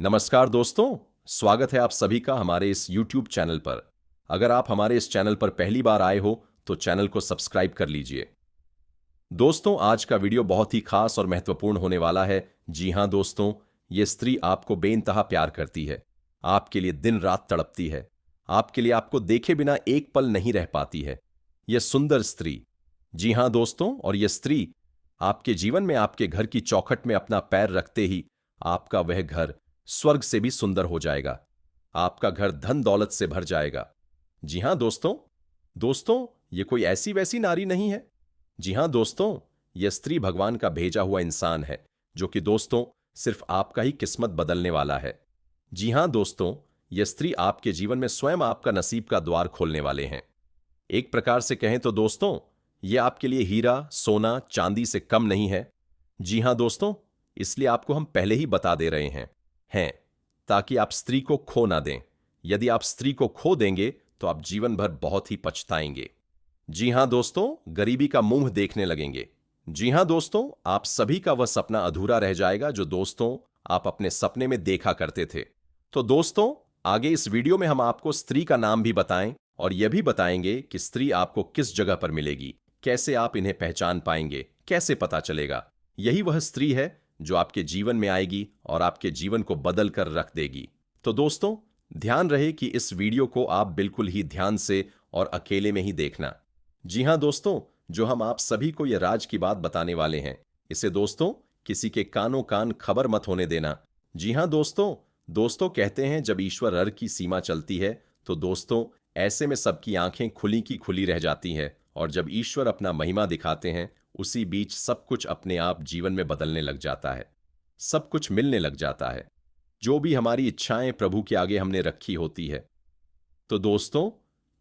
नमस्कार दोस्तों, स्वागत है आप सभी का हमारे इस YouTube चैनल पर। अगर आप हमारे इस चैनल पर पहली बार आए हो तो चैनल को सब्सक्राइब कर लीजिए। दोस्तों, आज का वीडियो बहुत ही खास और महत्वपूर्ण होने वाला है। जी हां दोस्तों, ये स्त्री आपको बेइंतहा प्यार करती है, आपके लिए दिन रात तड़पती है, आपके लिए आपको देखे बिना एक पल नहीं रह पाती है। यह सुंदर स्त्री, जी हां दोस्तों, और यह स्त्री आपके जीवन में आपके घर की चौखट में अपना पैर रखते ही आपका वह घर स्वर्ग से भी सुंदर हो जाएगा। आपका घर धन दौलत से भर जाएगा। जी हां दोस्तों, ये कोई ऐसी वैसी नारी नहीं है। जी हां दोस्तों, यह स्त्री भगवान का भेजा हुआ इंसान है, जो कि दोस्तों सिर्फ आपका ही किस्मत बदलने वाला है। जी हां दोस्तों, यह स्त्री आपके जीवन में स्वयं आपका नसीब का द्वार खोलने वाले हैं। एक प्रकार से कहें तो दोस्तों, यह आपके लिए हीरा, सोना, चांदी से कम नहीं है। जी हां दोस्तों, इसलिए आपको हम पहले ही बता दे रहे हैं ताकि आप स्त्री को खो ना दें। यदि आप स्त्री को खो देंगे तो आप जीवन भर बहुत ही पछताएंगे। जी हां दोस्तों, गरीबी का मुंह देखने लगेंगे। जी हां दोस्तों, आप सभी का वह सपना अधूरा रह जाएगा जो दोस्तों आप अपने सपने में देखा करते थे। तो दोस्तों, आगे इस वीडियो में हम आपको स्त्री का नाम भी बताएं और यह भी बताएंगे कि स्त्री आपको किस जगह पर मिलेगी, कैसे आप इन्हें पहचान पाएंगे, कैसे पता चलेगा। यही वह स्त्री है जो आपके जीवन में आएगी और आपके जीवन को बदल कर रख देगी। तो दोस्तों, ध्यान रहे कि इस वीडियो को आप बिल्कुल ही ध्यान से और अकेले में ही देखना। जी हां दोस्तों, जो हम आप सभी को यह राज की बात बताने वाले हैं, इसे दोस्तों किसी के कानों कान खबर मत होने देना। जी हां दोस्तों कहते हैं जब ईश्वर अर की सीमा चलती है तो दोस्तों ऐसे में सबकी आंखें खुली की खुली रह जाती है, और जब ईश्वर अपना महिमा दिखाते हैं उसी बीच सब कुछ अपने आप जीवन में बदलने लग जाता है, सब कुछ मिलने लग जाता है, जो भी हमारी इच्छाएं प्रभु के आगे हमने रखी होती है। तो दोस्तों,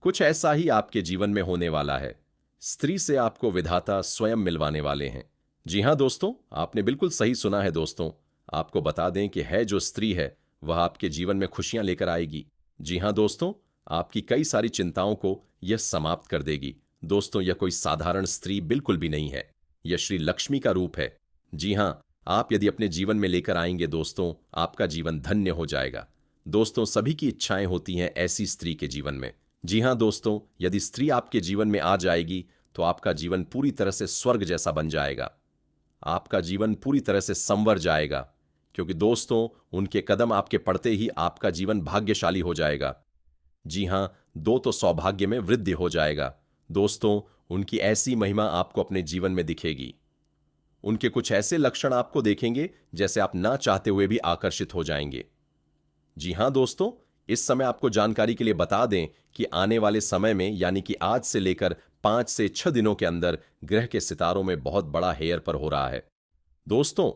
कुछ ऐसा ही आपके जीवन में होने वाला है। स्त्री से आपको विधाता स्वयं मिलवाने वाले हैं। जी हां दोस्तों, आपने बिल्कुल सही सुना है दोस्तों। आपको बता दें कि है जो स्त्री है वह आपके जीवन में खुशियां लेकर आएगी। जी हां दोस्तों, आपकी कई सारी चिंताओं को यह समाप्त कर देगी। दोस्तों, यह कोई साधारण स्त्री बिल्कुल भी नहीं है, यह श्री लक्ष्मी का रूप है। जी हां, आप यदि अपने जीवन में लेकर आएंगे दोस्तों, आपका जीवन धन्य हो जाएगा। दोस्तों, सभी की इच्छाएं होती हैं ऐसी स्त्री के जीवन में। जी हां दोस्तों, यदि स्त्री आपके जीवन में आ जाएगी तो आपका जीवन पूरी तरह से स्वर्ग जैसा बन जाएगा। आपका जीवन पूरी तरह से संवर जाएगा, क्योंकि दोस्तों उनके कदम आपके पड़ते ही आपका जीवन भाग्यशाली हो जाएगा। जी हां, दो तो सौभाग्य में वृद्धि हो जाएगा। दोस्तों, उनकी ऐसी महिमा आपको अपने जीवन में दिखेगी। उनके कुछ ऐसे लक्षण आपको देखेंगे जैसे आप ना चाहते हुए भी आकर्षित हो जाएंगे। जी हां दोस्तों, इस समय आपको जानकारी के लिए बता दें कि आने वाले समय में यानी कि आज से लेकर 5 से 6 दिनों के अंदर ग्रह के सितारों में बहुत बड़ा हेर पर हो रहा है। दोस्तों,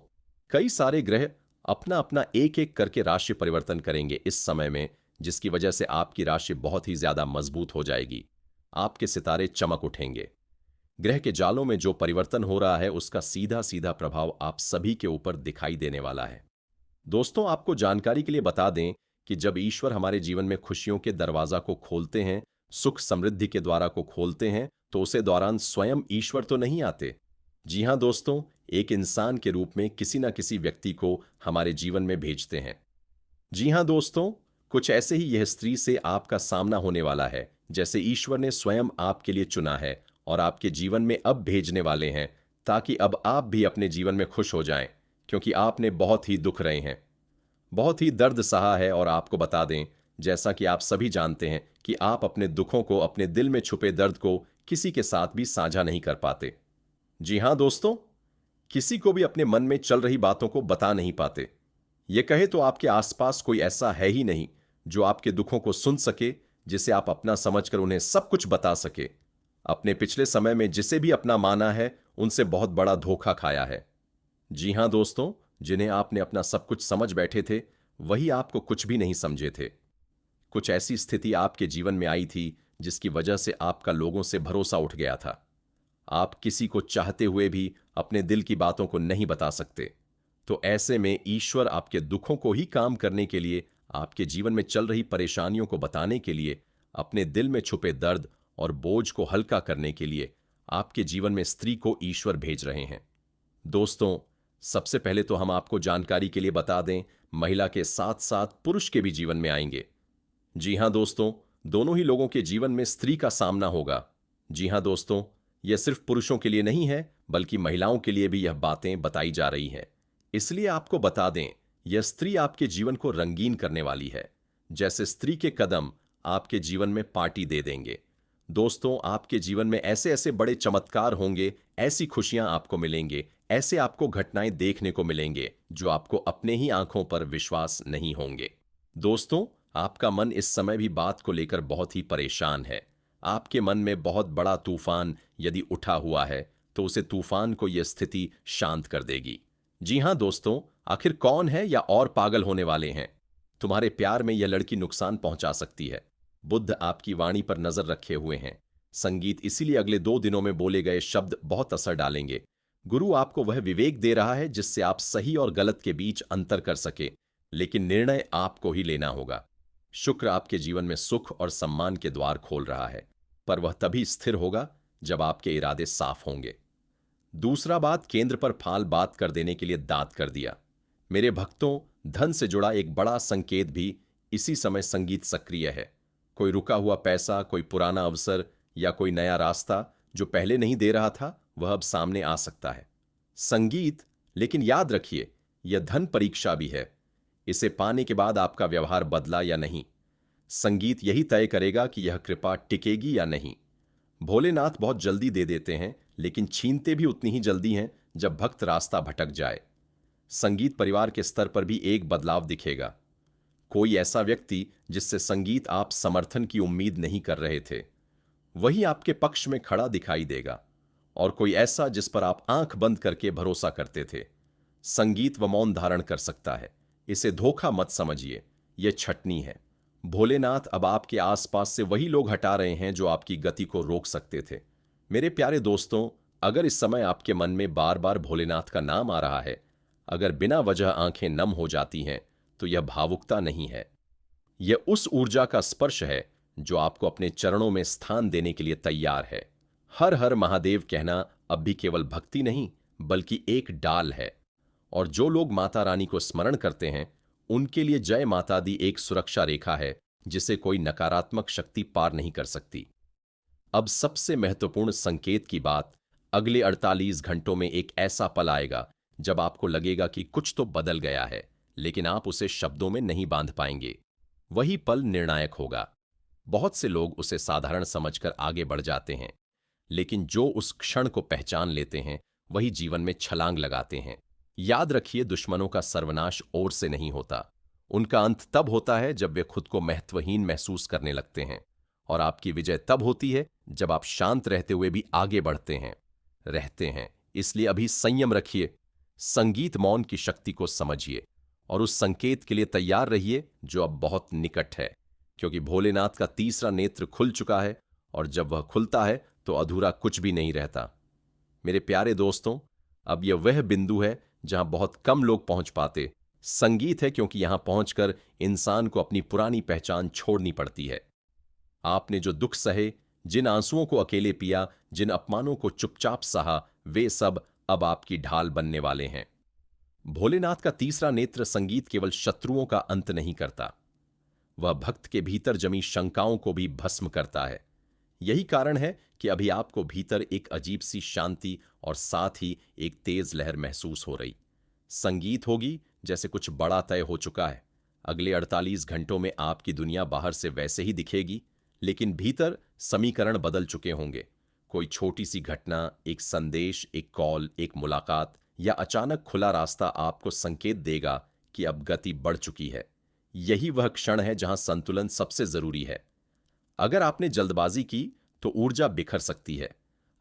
कई सारे ग्रह अपना अपना एक एक करके राशि परिवर्तन करेंगे इस समय में, जिसकी वजह से आपकी राशि बहुत ही ज्यादा मजबूत हो जाएगी। आपके सितारे चमक उठेंगे। ग्रह के जालों में जो परिवर्तन हो रहा है उसका सीधा सीधा प्रभाव आप सभी के ऊपर दिखाई देने वाला है। दोस्तों, आपको जानकारी के लिए बता दें कि जब ईश्वर हमारे जीवन में खुशियों के दरवाजा को खोलते हैं, सुख समृद्धि के द्वारा को खोलते हैं, तो उसे दौरान स्वयं ईश्वर तो नहीं आते। जी हां दोस्तों, एक इंसान के रूप में किसी न किसी व्यक्ति को हमारे जीवन में भेजते हैं। जी हां दोस्तों, कुछ ऐसे ही यह स्त्री से आपका सामना होने वाला है, जैसे ईश्वर ने स्वयं आपके लिए चुना है और आपके जीवन में अब भेजने वाले हैं, ताकि अब आप भी अपने जीवन में खुश हो जाएं, क्योंकि आपने बहुत ही दुख रहे हैं, बहुत ही दर्द सहा है। और आपको बता दें, जैसा कि आप सभी जानते हैं कि आप अपने दुखों को, अपने दिल में छुपे दर्द को किसी के साथ भी साझा नहीं कर पाते। जी हां दोस्तों, किसी को भी अपने मन में चल रही बातों को बता नहीं पाते। ये कहे तो आपके आसपास कोई ऐसा है ही नहीं जो आपके दुखों को सुन सके, जिसे आप अपना समझकर उन्हें सब कुछ बता सके। अपने पिछले समय में जिसे भी अपना माना है, उनसे बहुत बड़ा धोखा खाया है। जी हां दोस्तों, जिन्हें आपने अपना सब कुछ समझ बैठे थे, वही आपको कुछ भी नहीं समझे थे। कुछ ऐसी स्थिति आपके जीवन में आई थी जिसकी वजह से आपका लोगों से भरोसा उठ गया था। आप किसी को चाहते हुए भी अपने दिल की बातों को नहीं बता सकते। तो ऐसे में ईश्वर आपके दुखों को ही काम करने के लिए, आपके जीवन में चल रही परेशानियों को बताने के लिए, अपने दिल में छुपे दर्द और बोझ को हल्का करने के लिए आपके जीवन में स्त्री को ईश्वर भेज रहे हैं। दोस्तों, सबसे पहले तो हम आपको जानकारी के लिए बता दें, महिला के साथ साथ पुरुष के भी जीवन में आएंगे। जी हां दोस्तों, दोनों ही लोगों के जीवन में स्त्री का सामना होगा। जी हां दोस्तों, यह सिर्फ पुरुषों के लिए नहीं है, बल्कि महिलाओं के लिए भी यह बातें बताई जा रही हैं। इसलिए आपको बता दें, यह स्त्री आपके जीवन को रंगीन करने वाली है। जैसे स्त्री के कदम आपके जीवन में पार्टी दे देंगे। दोस्तों, आपके जीवन में ऐसे ऐसे बड़े चमत्कार होंगे, ऐसी खुशियां आपको मिलेंगे, ऐसे आपको घटनाएं देखने को मिलेंगे जो आपको अपने ही आंखों पर विश्वास नहीं होंगे। दोस्तों, आपका मन इस समय भी बात को लेकर बहुत ही परेशान है। आपके मन में बहुत बड़ा तूफान यदि उठा हुआ है, तो उसे तूफान को यह स्थिति शांत कर देगी। जी हां दोस्तों, आखिर कौन है या और पागल होने वाले हैं? तुम्हारे प्यार में यह लड़की नुकसान पहुंचा सकती है। बुद्ध आपकी वाणी पर नजर रखे हुए हैं। संगीत इसीलिए अगले 2 दिनों में बोले गए शब्द बहुत असर डालेंगे। गुरु आपको वह विवेक दे रहा है जिससे आप सही और गलत के बीच अंतर कर सके, लेकिन निर्णय आपको ही लेना होगा। शुक्र आपके जीवन में सुख और सम्मान के द्वार खोल रहा है, पर वह तभी स्थिर होगा जब आपके इरादे साफ होंगे। दूसरा बात, केंद्र पर फाल बात कर देने के लिए दाद कर दिया। मेरे भक्तों, धन से जुड़ा एक बड़ा संकेत भी इसी समय संगीत सक्रिय है। कोई रुका हुआ पैसा, कोई पुराना अवसर या कोई नया रास्ता जो पहले नहीं दे रहा था, वह अब सामने आ सकता है। संगीत, लेकिन याद रखिए, यह धन परीक्षा भी है। इसे पाने के बाद आपका व्यवहार बदला या नहीं, संगीत यही तय करेगा कि यह कृपा टिकेगी या नहीं। भोलेनाथ बहुत जल्दी दे देते हैं, लेकिन छीनते भी उतनी ही जल्दी हैं जब भक्त रास्ता भटक जाए। संगीत परिवार के स्तर पर भी एक बदलाव दिखेगा। कोई ऐसा व्यक्ति जिससे संगीत आप समर्थन की उम्मीद नहीं कर रहे थे, वही आपके पक्ष में खड़ा दिखाई देगा, और कोई ऐसा जिस पर आप आंख बंद करके भरोसा करते थे। संगीत व मौन धारण कर सकता है। इसे धोखा मत समझिए, यह छटनी है। भोलेनाथ अब आपके आसपास से वही लोग हटा रहे हैं जो आपकी गति को रोक सकते थे। मेरे प्यारे दोस्तों, अगर इस समय आपके मन में बार बार भोलेनाथ का नाम आ रहा है, अगर बिना वजह आंखें नम हो जाती हैं, तो यह भावुकता नहीं है। यह उस ऊर्जा का स्पर्श है जो आपको अपने चरणों में स्थान देने के लिए तैयार है। हर हर महादेव कहना अब भी केवल भक्ति नहीं, बल्कि एक डाल है। और जो लोग माता रानी को स्मरण करते हैं, उनके लिए जय माता दी एक सुरक्षा रेखा है जिसे कोई नकारात्मक शक्ति पार नहीं कर सकती। अब सबसे महत्वपूर्ण संकेत की बात, अगले 48 घंटों में एक ऐसा पल आएगा जब आपको लगेगा कि कुछ तो बदल गया है, लेकिन आप उसे शब्दों में नहीं बांध पाएंगे। वही पल निर्णायक होगा। बहुत से लोग उसे साधारण समझकर आगे बढ़ जाते हैं, लेकिन जो उस क्षण को पहचान लेते हैं, वही जीवन में छलांग लगाते हैं। याद रखिए, दुश्मनों का सर्वनाश ओर से नहीं होता। उनका अंत तब होता है जब वे खुद को महत्वहीन महसूस करने लगते हैं, और आपकी विजय तब होती है जब आप शांत रहते हुए भी आगे बढ़ते हैं, रहते हैं। इसलिए अभी संयम रखिए, संगीत मौन की शक्ति को समझिए, और उस संकेत के लिए तैयार रहिए जो अब बहुत निकट है, क्योंकि भोलेनाथ का तीसरा नेत्र खुल चुका है, और जब वह खुलता है तो अधूरा कुछ भी नहीं रहता। मेरे प्यारे दोस्तों, अब यह वह बिंदु है जहां बहुत कम लोग पहुंच पाते। संगीत है, क्योंकि यहां पहुंचकर इंसान को अपनी पुरानी पहचान छोड़नी पड़ती है। आपने जो दुख सहे, जिन आंसुओं को अकेले पिया, जिन अपमानों को चुपचाप सहा, वे सब अब आपकी ढाल बनने वाले हैं। भोलेनाथ का तीसरा नेत्र संगीत केवल शत्रुओं का अंत नहीं करता, वह भक्त के भीतर जमी शंकाओं को भी भस्म करता है। यही कारण है कि अभी आपको भीतर एक अजीब सी शांति और साथ ही एक तेज लहर महसूस हो रही। संगीत होगी जैसे कुछ बड़ा तय हो चुका है। अगले 48 घंटों में आपकी दुनिया बाहर से वैसे ही दिखेगी, लेकिन भीतर समीकरण बदल चुके होंगे। कोई छोटी सी घटना, एक संदेश, एक कॉल, एक मुलाकात या अचानक खुला रास्ता आपको संकेत देगा कि अब गति बढ़ चुकी है। यही वह क्षण है जहां संतुलन सबसे जरूरी है। अगर आपने जल्दबाजी की तो ऊर्जा बिखर सकती है।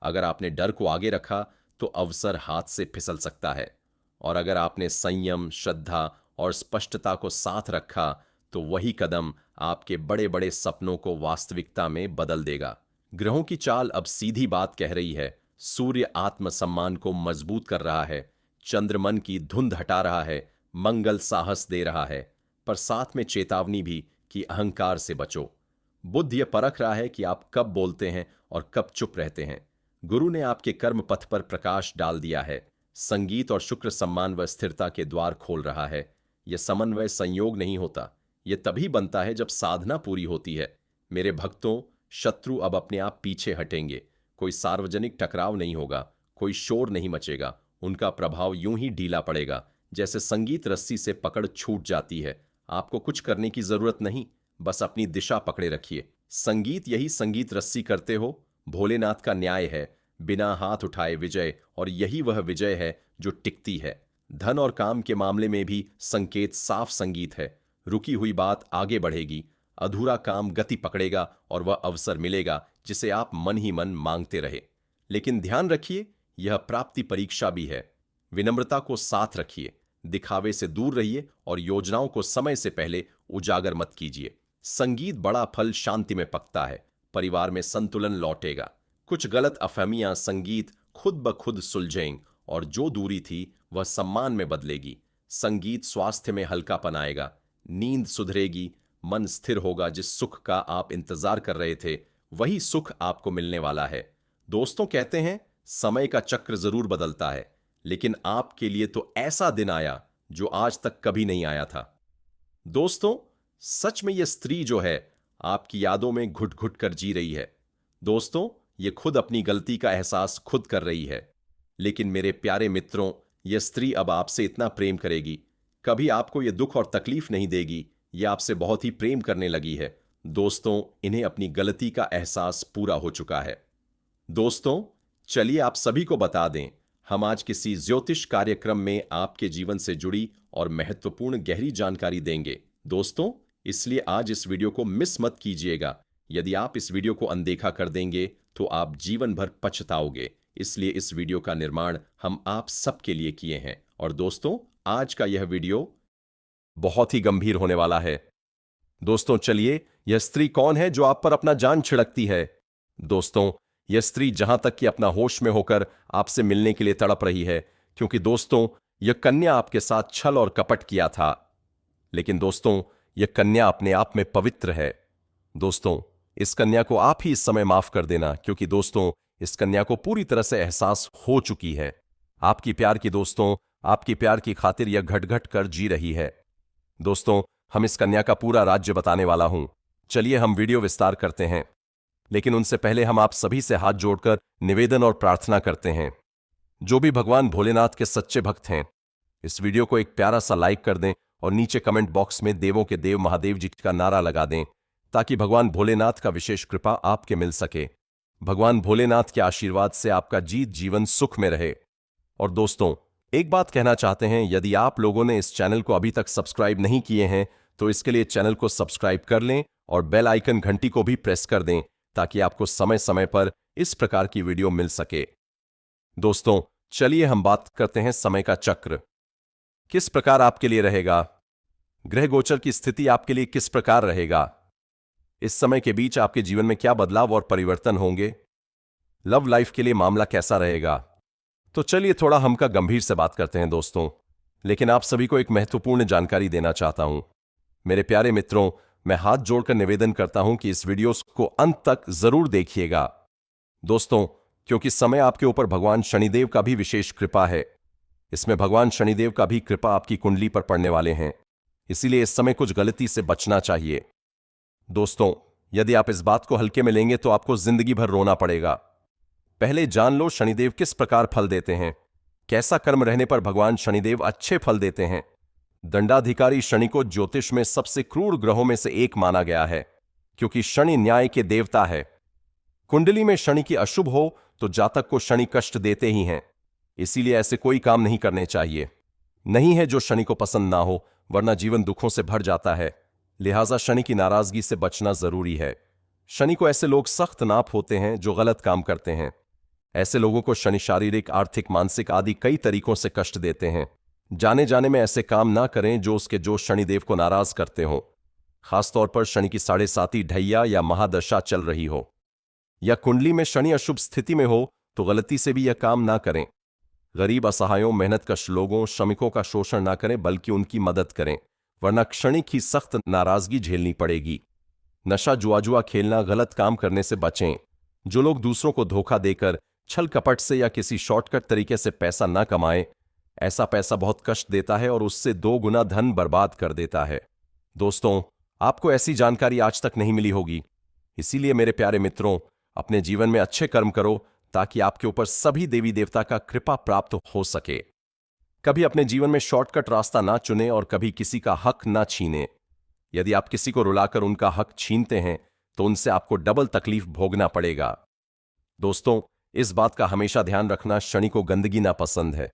अगर आपने डर को आगे रखा तो अवसर हाथ से फिसल सकता है। और अगर आपने संयम, श्रद्धा और स्पष्टता को साथ रखा तो वही कदम आपके बड़े बड़े सपनों को वास्तविकता में बदल देगा। ग्रहों की चाल अब सीधी बात कह रही है। सूर्य आत्मसम्मान को मजबूत कर रहा है, चंद्र मन की धुंध हटा रहा है, मंगल साहस दे रहा है, पर साथ में चेतावनी भी कि अहंकार से बचो। बुद्ध यह परख रहा है कि आप कब बोलते हैं और कब चुप रहते हैं। गुरु ने आपके कर्म पथ पर प्रकाश डाल दिया है। संगीत और शुक्र सम्मान व स्थिरता के द्वार खोल रहा है। यह समन्वय संयोग नहीं होता, यह तभी बनता है जब साधना पूरी होती है। मेरे भक्तों, शत्रु अब अपने आप पीछे हटेंगे। कोई सार्वजनिक टकराव नहीं होगा, कोई शोर नहीं मचेगा। उनका प्रभाव यूं ही ढीला पड़ेगा जैसे संगीत रस्सी से पकड़ छूट जाती है। आपको कुछ करने की जरूरत नहीं, बस अपनी दिशा पकड़े रखिए। संगीत यही संगीत रस्सी करते हो। भोलेनाथ का न्याय है, बिना हाथ उठाए विजय, और यही वह विजय है जो टिकती है। धन और काम के मामले में भी संकेत साफ संगीत है। रुकी हुई बात आगे बढ़ेगी, अधूरा काम गति पकड़ेगा और वह अवसर मिलेगा जिसे आप मन ही मन मांगते रहे। लेकिन ध्यान रखिए, यह प्राप्ति परीक्षा भी है। विनम्रता को साथ रखिए, दिखावे से दूर रहिए और योजनाओं को समय से पहले उजागर मत कीजिए। संगीत बड़ा फल शांति में पकता है, परिवार में संतुलन लौटेगा। कुछ गलत अफहमियां संगीत खुद ब खुद सुलझेंगी और जो दूरी थी वह सम्मान में बदलेगी। संगीत स्वास्थ्य में हल्कापन आएगा, नींद सुधरेगी, मन स्थिर होगा। जिस सुख का आप इंतजार कर रहे थे वही सुख आपको मिलने वाला है। दोस्तों कहते हैं समय का चक्र जरूर बदलता है, लेकिन आपके लिए तो ऐसा दिन आया जो आज तक कभी नहीं आया था। दोस्तों, सच में यह स्त्री जो है आपकी यादों में घुट घुट कर जी रही है। दोस्तों, यह खुद अपनी गलती का एहसास खुद कर रही है। लेकिन मेरे प्यारे मित्रों, यह स्त्री अब आपसे इतना प्रेम करेगी, कभी आपको यह दुख और तकलीफ नहीं देगी। यह आपसे बहुत ही प्रेम करने लगी है। दोस्तों, इन्हें अपनी गलती का एहसास पूरा हो चुका है। दोस्तों, चलिए आप सभी को बता दें, हम आज किसी ज्योतिष कार्यक्रम में आपके जीवन से जुड़ी और महत्वपूर्ण गहरी जानकारी देंगे। दोस्तों, इसलिए आज इस वीडियो को मिस मत कीजिएगा। यदि आप इस वीडियो को अनदेखा कर देंगे तो आप जीवन भर पछताओगे। इसलिए इस वीडियो का निर्माण हम आप सबके लिए किए हैं। और दोस्तों, आज का यह वीडियो बहुत ही गंभीर होने वाला है। दोस्तों, चलिए, यह स्त्री कौन है जो आप पर अपना जान छिड़कती है? दोस्तों, यह स्त्री जहां तक कि अपना होश में होकर आपसे मिलने के लिए तड़प रही है, क्योंकि दोस्तों, यह कन्या आपके साथ छल और कपट किया था। लेकिन दोस्तों, यह कन्या अपने आप में पवित्र है। दोस्तों, इस कन्या को आप ही इस समय माफ कर देना, क्योंकि दोस्तों, इस कन्या को पूरी तरह से एहसास हो चुकी है आपकी प्यार की। दोस्तों, आपकी प्यार की खातिर यह घट घट कर जी रही है। दोस्तों, हम इस कन्या का पूरा राज्य बताने वाला हूं। चलिए हम वीडियो विस्तार करते हैं, लेकिन उनसे पहले हम आप सभी से हाथ जोड़कर निवेदन और प्रार्थना करते हैं। जो भी भगवान भोलेनाथ के सच्चे भक्त हैं, इस वीडियो को एक प्यारा सा लाइक कर दें और नीचे कमेंट बॉक्स में देवों के देव महादेव जी का नारा लगा दें, ताकि भगवान भोलेनाथ का विशेष कृपा आपके मिल सके। भगवान भोलेनाथ के आशीर्वाद से आपका जीवन सुख में रहे। और दोस्तों, एक बात कहना चाहते हैं, यदि आप लोगों ने इस चैनल को अभी तक सब्सक्राइब नहीं किए हैं तो इसके लिए चैनल को सब्सक्राइब कर लें और बेल आइकन घंटी को भी प्रेस कर दें, ताकि आपको समय समय पर इस प्रकार की वीडियो मिल सके। दोस्तों, चलिए हम बात करते हैं समय का चक्र किस प्रकार आपके लिए रहेगा। ग्रह गोचर की स्थिति आपके लिए किस प्रकार रहेगा। इस समय के बीच आपके जीवन में क्या बदलाव और परिवर्तन होंगे। लव लाइफ के लिए मामला कैसा रहेगा। तो चलिए थोड़ा हम का गंभीर से बात करते हैं दोस्तों, लेकिन आप सभी को एक महत्वपूर्ण जानकारी देना चाहता हूं। मेरे प्यारे मित्रों, मैं हाथ जोड़कर निवेदन करता हूं कि इस वीडियो को अंत तक जरूर देखिएगा। दोस्तों, क्योंकि समय आपके ऊपर भगवान शनिदेव का भी विशेष कृपा है। इसमें भगवान शनिदेव का भी कृपा आपकी कुंडली पर पड़ने वाले हैं, इसीलिए इस समय कुछ गलती से बचना चाहिए। दोस्तों, यदि आप इस बात को हल्के में लेंगे तो आपको जिंदगी भर रोना पड़ेगा। पहले जान लो शनिदेव किस प्रकार फल देते हैं, कैसा कर्म रहने पर भगवान शनिदेव अच्छे फल देते हैं। दंडाधिकारी शनि को ज्योतिष में सबसे क्रूर ग्रहों में से एक माना गया है, क्योंकि शनि न्याय के देवता है। कुंडली में शनि की अशुभ हो तो जातक को शनि कष्ट देते ही हैं, इसीलिए ऐसे कोई काम नहीं करने चाहिए। नहीं है जो शनि को पसंद ना हो, वरना जीवन दुखों से भर जाता है। लिहाजा शनि की नाराजगी से बचना जरूरी है। शनि को ऐसे लोग सख्त नाप होते हैं जो गलत काम करते हैं। ऐसे लोगों को शनि शारीरिक, आर्थिक, मानसिक आदि कई तरीकों से कष्ट देते हैं। जाने जाने में ऐसे काम ना करें जो शनिदेव को नाराज करते हो। खासतौर पर शनि की 7.5 ढैया या महादशा चल रही हो, या कुंडली में शनि अशुभ स्थिति में हो, तो गलती से भी यह काम ना करें। गरीब, असहायों, मेहनतकश लोगों, श्रमिकों का शोषण ना करें, बल्कि उनकी मदद करें, वरना क्षणिक ही सख्त नाराजगी झेलनी पड़ेगी। नशा, जुआ खेलना, गलत काम करने से बचें। जो लोग दूसरों को धोखा देकर छल कपट से या किसी शॉर्टकट तरीके से पैसा न कमाएं। ऐसा पैसा बहुत कष्ट देता है और उससे 2 गुना धन बर्बाद कर देता है। दोस्तों, आपको ऐसी जानकारी आज तक नहीं मिली होगी, इसीलिए मेरे प्यारे मित्रों, अपने जीवन में अच्छे कर्म करो ताकि आपके ऊपर सभी देवी देवता का कृपा प्राप्त हो सके। कभी अपने जीवन में शॉर्टकट रास्ता ना चुने और कभी किसी का हक ना छीने। यदि आप किसी को रुलाकर उनका हक छीनते हैं तो उनसे आपको डबल तकलीफ भोगना पड़ेगा। दोस्तों, इस बात का हमेशा ध्यान रखना, शनि को गंदगी ना पसंद है।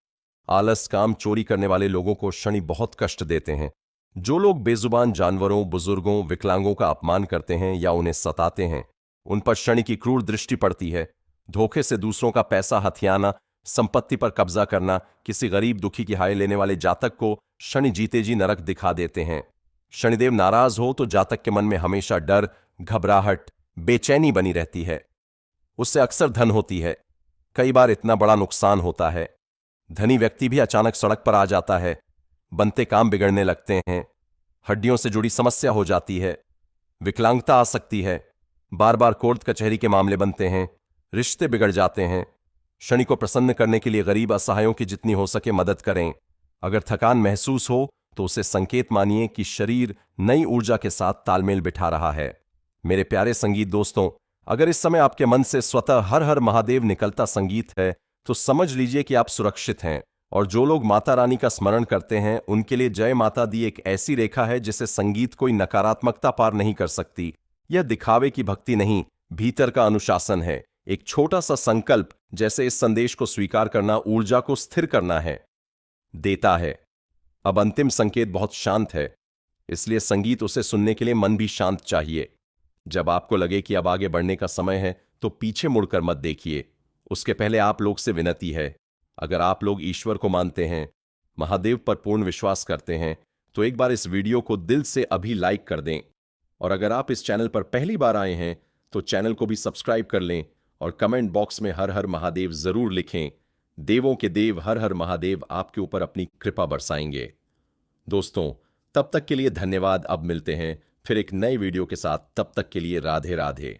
आलस, काम, चोरी करने वाले लोगों को शनि बहुत कष्ट देते हैं। जो लोग बेजुबान जानवरों, बुजुर्गों, विकलांगों का अपमान करते हैं या उन्हें सताते हैं, उन पर शनि की क्रूर दृष्टि पड़ती है। धोखे से दूसरों का पैसा हथियाना, संपत्ति पर कब्जा करना, किसी गरीब दुखी की हाय लेने वाले जातक को शनि जीते जी नरक दिखा देते हैं। शनिदेव नाराज हो तो जातक के मन में हमेशा डर, घबराहट, बेचैनी बनी रहती है। उससे अक्सर धन होती है, कई बार इतना बड़ा नुकसान होता है। धनी व्यक्ति भी अचानक सड़क पर आ जाता है, बनते काम बिगड़ने लगते हैं, हड्डियों से जुड़ी समस्या हो जाती है, विकलांगता आ सकती है, बार बार कोर्ट कचहरी के मामले बनते हैं, रिश्ते बिगड़ जाते हैं। शनि को प्रसन्न करने के लिए गरीब असहायों की जितनी हो सके मदद करें। अगर थकान महसूस हो तो उसे संकेत मानिए कि शरीर नई ऊर्जा के साथ तालमेल बिठा रहा है। मेरे प्यारे संगीत दोस्तों, अगर इस समय आपके मन से स्वतः हर हर महादेव निकलता संगीत है तो समझ लीजिए कि आप सुरक्षित हैं। और जो लोग माता रानी का स्मरण करते हैं उनके लिए जय माता दी एक ऐसी रेखा है जिसे संगीत कोई नकारात्मकता पार नहीं कर सकती। यह दिखावे की भक्ति नहीं, भीतर का अनुशासन है। एक छोटा सा संकल्प, जैसे इस संदेश को स्वीकार करना, ऊर्जा को स्थिर करना है, देता है। अब अंतिम संकेत बहुत शांत है, इसलिए संगीत उसे सुनने के लिए मन भी शांत चाहिए। जब आपको लगे कि अब आगे बढ़ने का समय है तो पीछे मुड़कर मत देखिए। उसके पहले आप लोग से विनती है, अगर आप लोग ईश्वर को मानते हैं, महादेव पर पूर्ण विश्वास करते हैं, तो एक बार इस वीडियो को दिल से अभी लाइक कर दें। और अगर आप इस चैनल पर पहली बार आए हैं तो चैनल को भी सब्सक्राइब कर लें और कमेंट बॉक्स में हर हर महादेव जरूर लिखें। देवों के देव हर हर महादेव आपके ऊपर अपनी कृपा बरसाएंगे। दोस्तों, तब तक के लिए धन्यवाद। अब मिलते हैं फिर एक नए वीडियो के साथ, तब तक के लिए राधे राधे।